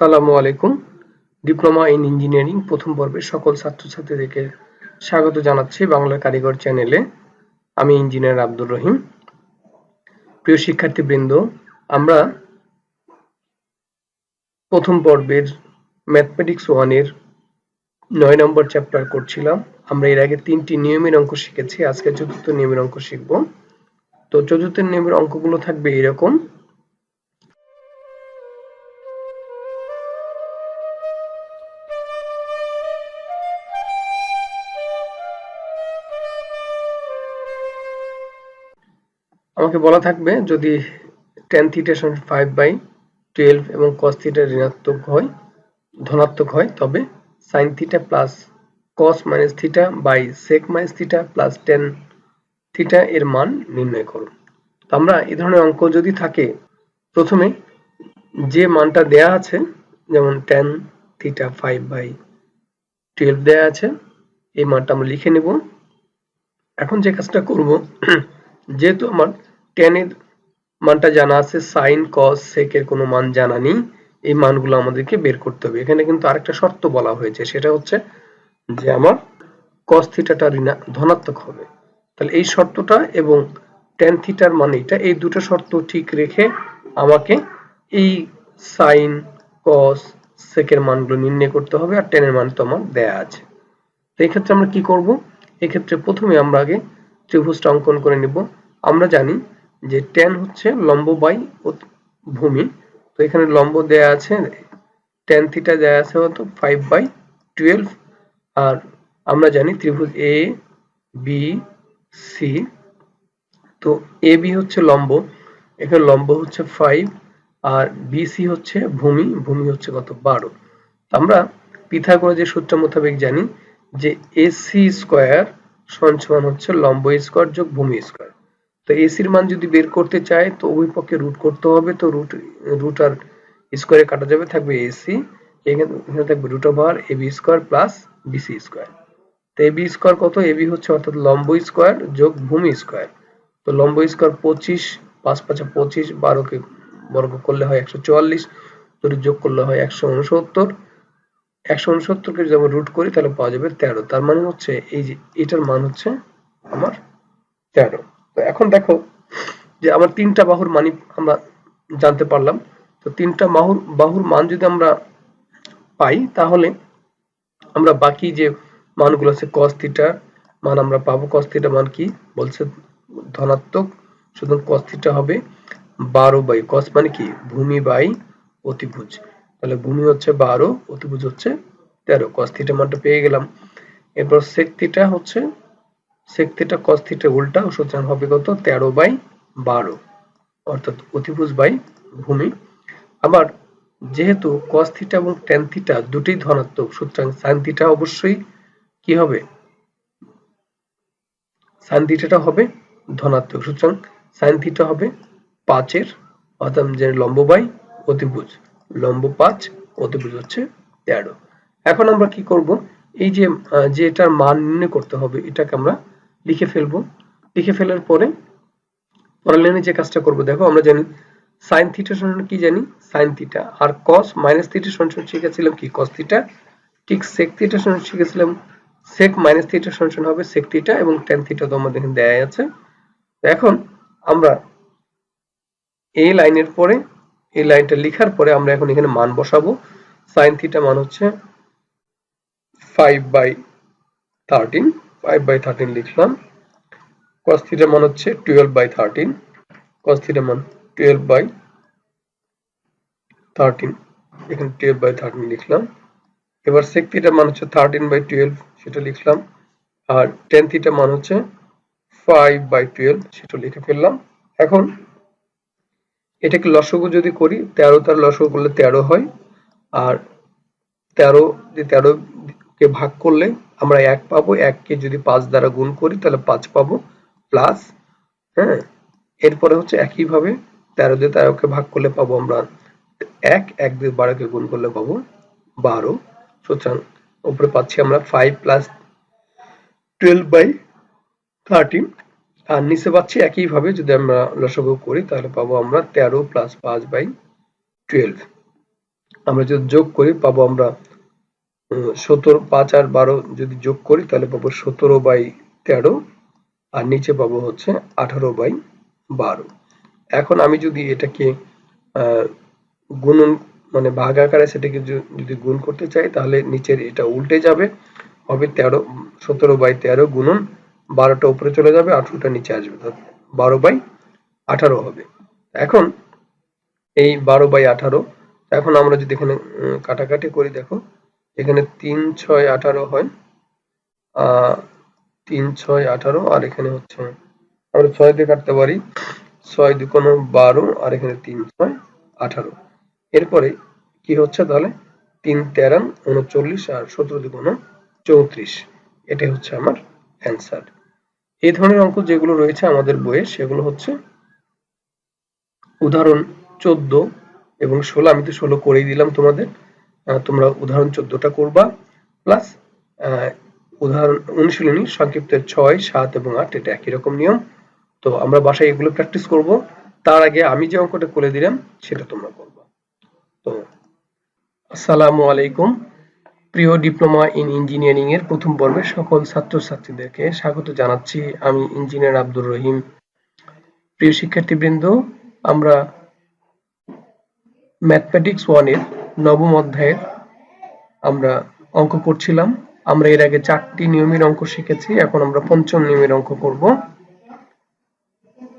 আসসালামু আলাইকুম। Diploma in engineering প্রথম পর্বের সকল ছাত্রছাত্রীদেরকে স্বাগত জানাচ্ছি বাংলা কারিগর চ্যানেলে। আমি ইঞ্জিনিয়ার আব্দুর রহিম। প্রিয় শিক্ষার্থীবৃন্দ, আমরা প্রথম পর্বের ম্যাথমেটিক্স 1 এর 9 নম্বর চ্যাপ্টার করছিলাম। আমরা এর আগে 3টি নিয়মের অঙ্ক শিখেছি, আজকে চতুর্থ নিয়মের অঙ্ক শিখব। তো চতুর্থ নিয়মের অঙ্কগুলো থাকবে এরকম। আমাকে বলা থাকবে যদি tan θ = 5/12 এবং cos θ ধনাত্মক হয় তবে sin θ plus cos - θ by sec - θ plus tan θ এর মান নির্ণয় করো। তো আমরা এই ধরনের অঙ্ক যদি থাকে, প্রথমে যে মানটা দেয়া আছে, যেমন tan θ 5/12 দেয়া আছে, এই মানটা আমরা লিখে নেব। এখন যে কাজটা করব, যেহেতু আমার tan এর মানটা জানা আছে, sin cos sec এর কোনো মান জানা নেই, এই মানগুলো আমাদেরকে বের করতে হবে। এখানে কিন্তু আরেকটা শর্ত বলা হয়েছে, সেটা হচ্ছে যে আমার cos θ টা ধনাত্মক হবে। তাহলে এই শর্তটা এবং tan θ এর মান এটা, এই দুটো শর্ত ঠিক রেখে আমাকে এই sin cos sec এর মানগুলো নির্ণয় করতে হবে। আর tan এর মান তো আমার দেয়া আছে। তো এই ক্ষেত্রে আমরা কি করব? এই ক্ষেত্রে প্রথমে আমরা আগে ত্রিভুজটা অঙ্কন করে নেব। আমরা জানি যে tan হচ্ছে লম্ব বাই ভূমি। তো এখানে লম্ব দেয়া আছে, tan θ দেয়া আছে কত? 5/12। আর আমরা জানি ত্রিভুজ এ বি সি, তো এ বি হচ্ছে লম্ব, এখানে লম্ব হচ্ছে 5 আর বিসি হচ্ছে ভূমি, ভূমি হচ্ছে কত? 12। আমরা পিথাগোরাসের সূত্র মোতাবেক জানি যে এসি স্কয়ার সমান হচ্ছে লম্ব স্কয়ার যোগ ভূমি স্কয়ার। তো এসির মান যদি বের করতে চাই তো উভয় পক্ষে রুট করতে হবে। তো রুট আর স্কয়ারে কাটা যাবে, থাকবে এসি, এখানে থাকবে √ab square plus BC square. তো এবি স্কয়ার কত? এবি হচ্ছে অর্থাৎ লম্ব স্কয়ার যোগ ভূমি স্কয়ার। তো লম্ব স্কয়ার 25, 5 × 5 = 25, 12 কে বর্গ করলে হয় 144, দুটো যোগ করলে হয় 169। 169 কে যদি আমরা রুট করি তাহলে পাওয়া যাবে 13। তার মানে হচ্ছে এই যে এটার মান হচ্ছে আমার 13। তো এখন দেখো যে আমার তিনটা বাহুর মানই আমরা জানতে পারলাম। তো তিনটা বাহুর মান যদি আমরা পাই, তাহলে আমরা বাকি যে মানগুলো আছে cos θ মান আমরা পাবো। cos θ মান কি বলছে? ধনাত্মক। সুতরাং cos θ হবে 12 cos মানে কি? ভূমি বাই অতিভুজ। তাহলে ভূমি হচ্ছে 12, অতিভুজ হচ্ছে 13। cos θ মানটা পেয়ে গেলাম। এরপর sec θ হচ্ছে sec θ cos θ উল্টা, সুতরাং হবে কত? 13/12, অর্থাৎ অতিভুজ বাই ভূমি। আবার যেহেতু cos θ এবং tan θ দুটোই ধনাত্মক, সুতরাং sin θ অবশ্যই কি হবে? sin θ টা হবে ধনাত্মক, সুতরাং sin θ হবে 5 এর, অর্থাৎ যে লম্ব বাই অতিভুজ, লম্ব 5, অতিভুজ হচ্ছে 13। এখন আমরা কি করব? এই যে এটার মান নির্ণয় করতে হবে, এটাকে আমরা লিখে ফেলবো। লিখে ফেলার পরে পরের লাইনে যে কাজটা করব, দেখো আমরা জানি sin θ সমান কি জানি? sin θ। আর cos - θ সমান শিখেছিলাম কি? cos θ। ঠিক sec θ সমান শিখেছিলাম sec - θ সমান হবে sec θ, এবং tan θ তো আমাদের এখানে দেয়া আছে। এখন আমরা এই লাইনের পরে এই লাইনটা লেখার পরে আমরা এখন এখানে মান বসাবো। sin θ মান হচ্ছে 5/13, 5/13 লিখলাম। cos θ মান হচ্ছে 12/13, cos θ মান 12/13, এখানে 12/13 লিখলাম। এবার sec θ মান হচ্ছে 13/12, সেটা লিখলাম। আর tan θ মান হচ্ছে 5/12, সেটা লিখে ফেললাম। এখন এটাকে লসাগু যদি করি, 13 তার লসাগু করলে 13 হয়। আর 13 কে ভাগ করলে আমরা 1 পাবো। 1 কে যদি 5 দ্বারা গুণ করি তাহলে 5 পাবো, প্লাস, হ্যাঁ, এরপরে হচ্ছে একইভাবে 13 দিয়ে 13 কে ভাগ করলে পাবো আমরা 1, 1 দিয়ে 12 কে গুণ করলে পাবো 12। সুতরাং উপরে পাচ্ছি আমরা 5 + 12/13, আর নিচে পাচ্ছি একইভাবে যদি আমরা লসাগু করি তাহলে পাবো আমরা 13 + 5/12। আমরা যদি যোগ করি পাবো আমরা 17, 5 আর 12 যদি যোগ করি তাহলে পাবো 17/13, আর নিচে পাবো হচ্ছে 18/12। এখন আমি যদি এটাকে গুণন মানে ভাগ আকারে সেটাকে যদি গুণ করতে চাই তাহলে নিচের এটা উল্টে যাবে, হবে 17/13 গুণন 12টা উপরে চলে যাবে, 18টা নিচে আসবে, 12/18 হবে। এখন এই 12/18, এখন আমরা যদি এখানে কাটাকাটি করি, দেখো এখানে 3, 6, 18 হয়, 3, 6, 18, আর এখানে হচ্ছে আমরা 6 দিয়ে কাটতে পারি, 6 2 12, আর এখানে 3, 6, 18। এরপরে কি হচ্ছে তাহলে 3 13 39 আর 17 2 34। এটাই হচ্ছে আমার অ্যান্সার। এই ধরনের অঙ্ক যেগুলো রয়েছে আমাদের বইয়ে সেগুলো হচ্ছে উদাহরণ 14 এবং 16। আমি তো 16 করেই দিলাম তোমাদের, তোমরা উদাহরণ 14টা করবা, প্লাস উদাহরণ অনুশীলনী সংক্ষিপ্তের 6, 7 এবং 8 এটা একই রকম নিয়ম। তো আমরা বাসায় এগুলো প্র্যাকটিস করব। তার আগে আমি যে অঙ্কটা করে দিলাম সেটা তোমরা করবা। তো আসসালামু আলাইকুম, প্রিয় ডিপ্লোমা ইন ইঞ্জিনিয়ারিং এর প্রথম পর্বের সকল ছাত্রছাত্রীদেরকে স্বাগত জানাচ্ছি। আমি ইঞ্জিনিয়ার আব্দুর রহিম। প্রিয় শিক্ষার্থীবৃন্দ, আমরা ম্যাথমেটিক্স 1 এর নবম অধ্যায়ের আমরা অঙ্ক করছিলাম। আমরা এর আগে 4টি নিয়মের অঙ্ক শিখেছি, এখন আমরা পঞ্চম নিয়মের অঙ্ক করব।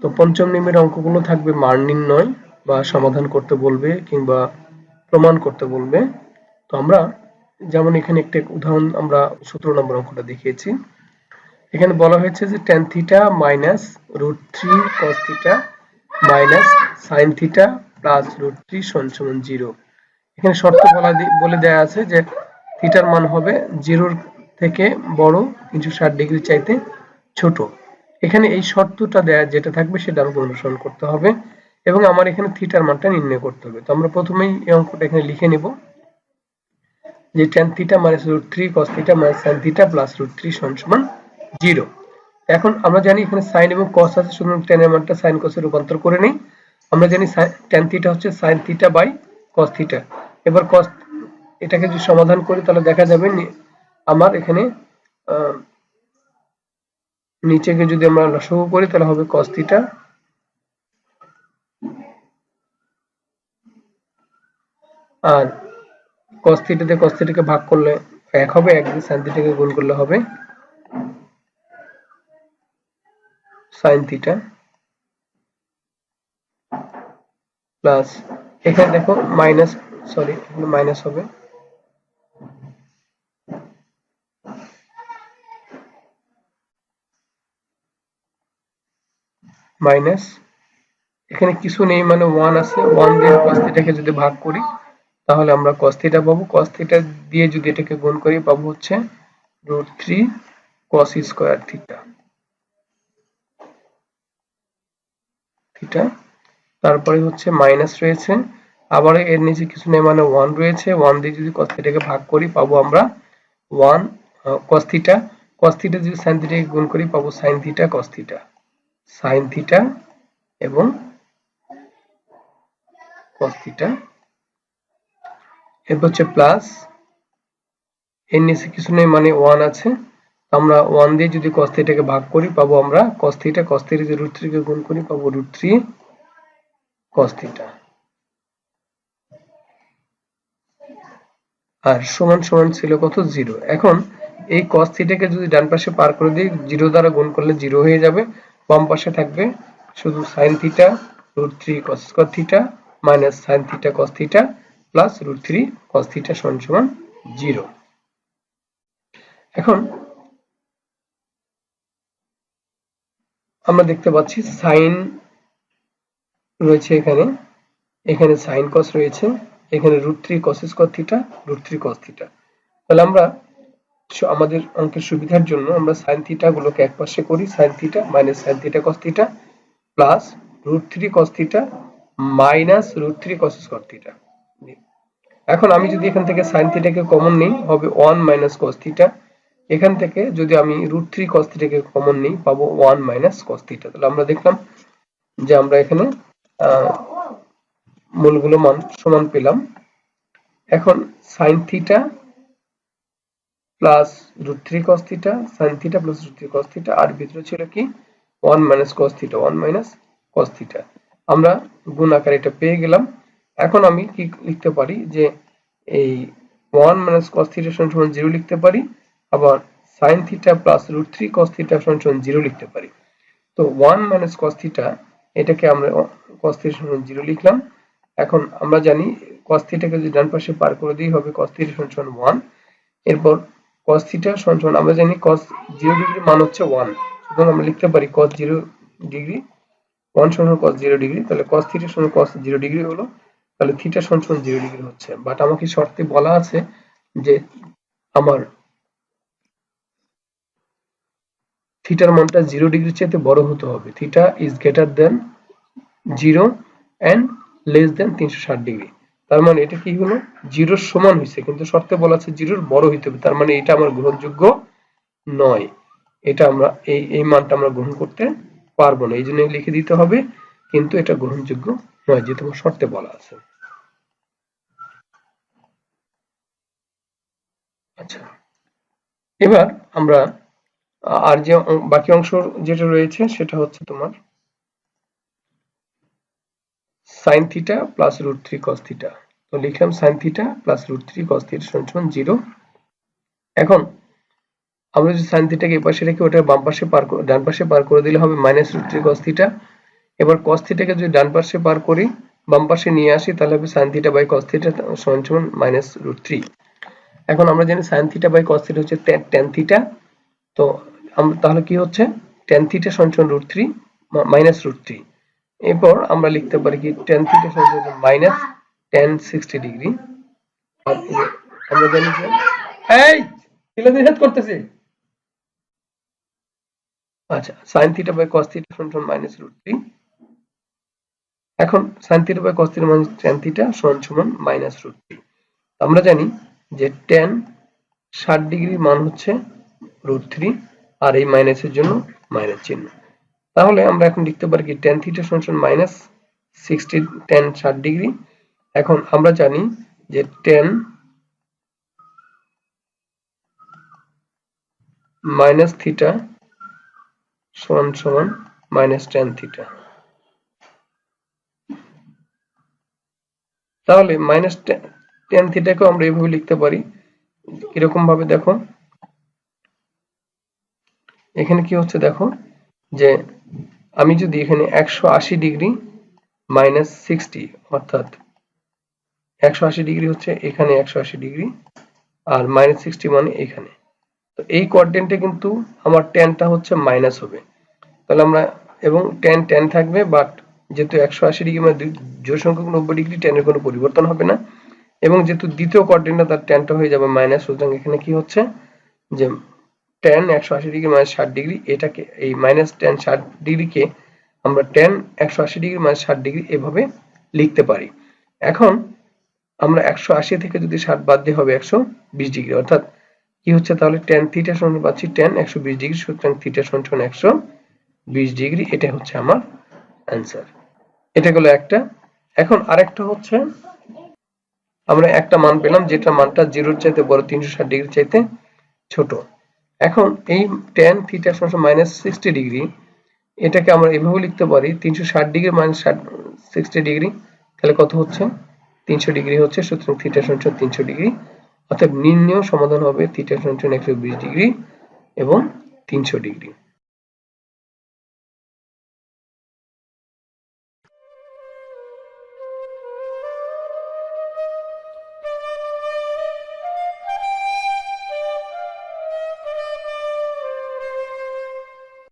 তো পঞ্চম নিয়মের অঙ্কগুলো থাকবে মান নির্ণয় বা সমাধান করতে বলবে কিংবা প্রমাণ করতে বলবে। তো আমরা যেমন এখানে একটা উদাহরণ আমরা 17 নম্বর অঙ্কটা দেখিয়েছি। এখানে বলা হয়েছে যে tan theta minus √3 cos theta minus sin theta plus √3 সমান 0। এখানে শর্ত বলে দেয়া আছে যে থিটার মান হবে 0 থেকে বড়, 360 ডিগ্রি চাইতে ছোট। এখানে এই শর্তটা দেয়া যেটা থাকবে সেটা আমাকে অনুসরণ করতে হবে এবং আমার এখানে থিটার মানটা নির্ণয় করতে হবে। তো আমরা প্রথমেই এই অঙ্কটা এখানে লিখে নেব যে tan theta minus √3 cos theta minus sin theta plus √3 সমান 0। এখন আমরা জানি এখানে sin এবং cos আছে, সুতরাং tan এর মানটা sin cos এ রূপান্তর করে নেই। আমরা জানি tan থিটা হচ্ছে sin theta by cos theta. এবার cos এটাকে যদি সমাধান করি তাহলে দেখা যাবে আমার এখানে নিচেকে যদি আমরা লসাগু করি তাহলে হবে cos থিটা আর cos থিটা দিয়ে cos থিটাকে ভাগ করলে 1 হবে, 1 দিয়ে sin থিটাকে গুণ করলে হবে sin থিটা প্লাস এখানে দেখো মাইনাস, সরি এখানে মাইনাস হবে মাইনাস, এখানে কিছু নেই মানে 1 আছে, 1 দিয়ে cos থিটাকে যদি ভাগ করি তাহলে আমরা cos থিটা পাবো, cos থিটা দিয়ে যদি এটাকে গুণ করি পাবো হচ্ছে √3 cos স্কয়ার থিটা থিটা। তারপরে হচ্ছে মাইনাস রয়েছে, আবার এর নিচে কিছু নেই মানে 1 রয়েছে, 1 দিয়ে যদি cos থিটাকে ভাগ করি পাবো আমরা 1 cos থিটা, cos থিটা যদি sin থিটাকে গুণ করি পাবো sin theta cos theta, sin theta এবং cos থিটা। এরপর হচ্ছে প্লাস, এর নিচে কিছু নেই মানে 1 আছে, আমরা 1 দিয়ে যদি cos থিটাকে ভাগ করি পাবো আমরা cos থিটা, cos থিটা যদি √3 কে গুণ করি পাবো √3 cos থিটা, আর সমান সমান ছিল কত 0। এখন এই cos থিটাকে যদি ডান পাশে পার করে দিই 0 দ্বারা গুণ করলে 0 হয়ে যাবে, বাম পাশে থাকবে শুধু sin theta √3 cos square theta minus sin theta cos theta plus √3 cos theta সমান 0। এখন আমরা দেখতে পাচ্ছি sin রয়েছে, এখানে এখানে sin cos রয়েছে, এখানে √3 cos square theta √3 cos theta. তাহলে আমরা আমাদের অঙ্কের সুবিধার জন্য আমরা sin থিটা গুলোকে একপাশে করি, sin theta minus sin theta cos theta plus √3 cos theta minus √3 cos square theta. এখন আমি যদি এখান থেকে sin থিটাকে কমন নিই হবে 1 মাইনাস cos থিটা, এখান থেকে যদি আমি √3 cos থিটাকে কমন নিই পাবো 1 মাইনাস cos থিটা। তাহলে আমরা দেখলাম যে আমরা এখানে মূলগুলো মান সমান পেলাম। এখন sine theta plus √3 cos theta, sine theta plus √3 cos theta, আর ভিতরে ছিল কি 1 minus cos theta, 1 minus cos theta. আমরা গুণ আকারে এটা পেয়ে গেলাম। এখন আমি কি লিখতে পারি যে এই 1 মাইনাস cos থিটা সমান 0 লিখতে পারি, আবার sign theta plus √3 cos theta সমান 0 লিখতে পারি। তো 1 মাইনাস cos থিটা, এটাকে আমরা cos থিটা সমান 0 লিখলাম। এখন আমরা জানি cos থিটাকে যদি ডান পাশে পার করে দিই হবে cos থিটা সমান 1। এরপর cos থিটা সমান আমরা জানি cos 0 ডিগ্রি মান হচ্ছে 1, সুতরাং আমরা লিখতে পারি cos 0 ডিগ্রি 1 সমান cos 0 ডিগ্রি, তাহলে cos থিটা সমান cos 0 ডিগ্রি হলো, তাহলে থিটা সমান 0 ডিগ্রি হচ্ছে। বাট আমাকে শর্তে বলা আছে যে আমার থিটার মানটা 0 ডিগ্রির চাইতে বড় হতে হবে। Theta is greater than 0 and less than 360 degree. তার মানে এটা কি হলো, 0 এর সমান হইছে, কিন্তু শর্তে বলা আছে 0 এর বড় হইতে হবে। তার মানে এটা আমার গ্রহণযোগ্য নয়, এটা আমরা এই মানটা আমরা গ্রহণ করতে পারবো না, এইজন্য লিখে দিতে হবে কিন্তু এটা গ্রহণযোগ্য নয়, যেহেতু আমার শর্তে বলা আছে। আচ্ছা, এবার আমরা আর যে বাকি অংশ যেটা রয়েছে সেটা হচ্ছে তোমার sin theta plus √3 cos theta. তো লিখলাম sin theta plus √3 cos theta সমান 0। এখন আমরা যদি sin থিটাকে এই পাশে রেখে ওটা বাম পাশে ডান পাশে পার করে দিলে হবে -√3 cos থিটা। এবার cos থিটাকে যদি ডান পাশে পার করি বাম পাশে নিয়ে আসি তাহলে হবে sin theta by cos theta সমান -√3। এখন আমরা জানি sin theta by cos theta হচ্ছে tan থিটা। তো তাহলে কি হচ্ছে tan থিটা সমান √3 -√3। এরপর আমরা লিখতে পারি কি tan থিটা সমান -tan 60 ডিগ্রি। আর আমরা জানি যে এই কিলো দিয়ে হেড করতেছি। আচ্ছা, sin theta by cos theta সমান -√3। এখন sin theta by cos theta মানে tan থিটা সমান -√3। আমরা জানি যে tan 60 ডিগ্রির মান হচ্ছে √3, আর এই মাইনাসের জন্য মাইনাস চিহ্ন। তাহলে আমরা এখন লিখতে পারি কি tan থিটা সমান -60 tan 60 ডিগ্রি। এখন আমরা জানি যে tan মাইনাস থিটা সমান -tan থিটা। তাহলে -tan থিটাকে আমরা এইভাবে লিখতে পারি, এরকম ভাবে দেখো এখানে কি হচ্ছে, দেখো যে আমি যদি এখানে 180 ডিগ্রি -60, অর্থাৎ 180 ডিগ্রি হচ্ছে এখানে 180 ডিগ্রি আর -60 মানে এখানে, তো এই কোয়াড্রেন্টে কিন্তু আমার ট্যানটা হচ্ছে মাইনাস হবে। তাহলে আমরা এবং ট্যান থাকবে, বাট যেহেতু 180 ডিগ্রি মানে জোড় সংখ্যক 90 ডিগ্রি, ট্যানের কোনো পরিবর্তন হবে না। এবং যেহেতু দ্বিতীয় কোয়াড্রেন্টে তার ট্যানটা হয়ে যাবে মাইনাস, সুতরাং এখানে কি হচ্ছে যে ট্যান 180 ডিগ্রি -60 ডিগ্রি, এটাকে এই -tan 60 ডিগ্রিকে আমরা ট্যান 180 ডিগ্রি -60 ডিগ্রি এভাবে লিখতে পারি। এখন আমরা 180 থেকে যদি 60 বাদ দিয়ে হবে 120 ডিগ্রি, অর্থাৎ কি হচ্ছে তাহলে tan থিটা সমান পাচ্ছি tan 120 ডিগ্রি, সুতরাং থিটা সমান 120 ডিগ্রি। এটা হচ্ছে আমার অ্যান্সার। এটা গেল একটা। এখন আরেকটা হচ্ছে আমরা একটা মান পেলাম যেটা মানটা 0 এর চাইতে বড়, 360 ডিগ্রি চাইতে ছোট। এখন এই tan থিটা সমান -60 ডিগ্রি, এটাকে আমরা এভাবে লিখতে পারি 360 ডিগ্রি -60 ডিগ্রি, তাহলে কত হচ্ছে 300 ডিগ্রি হচ্ছে, সুতরাং থিটা সমান 300 ডিগ্রি। অর্থাৎ নির্ণেয় সমাধান হবে থিটা সমান 120 ডিগ্রি এবং 300 ডিগ্রি।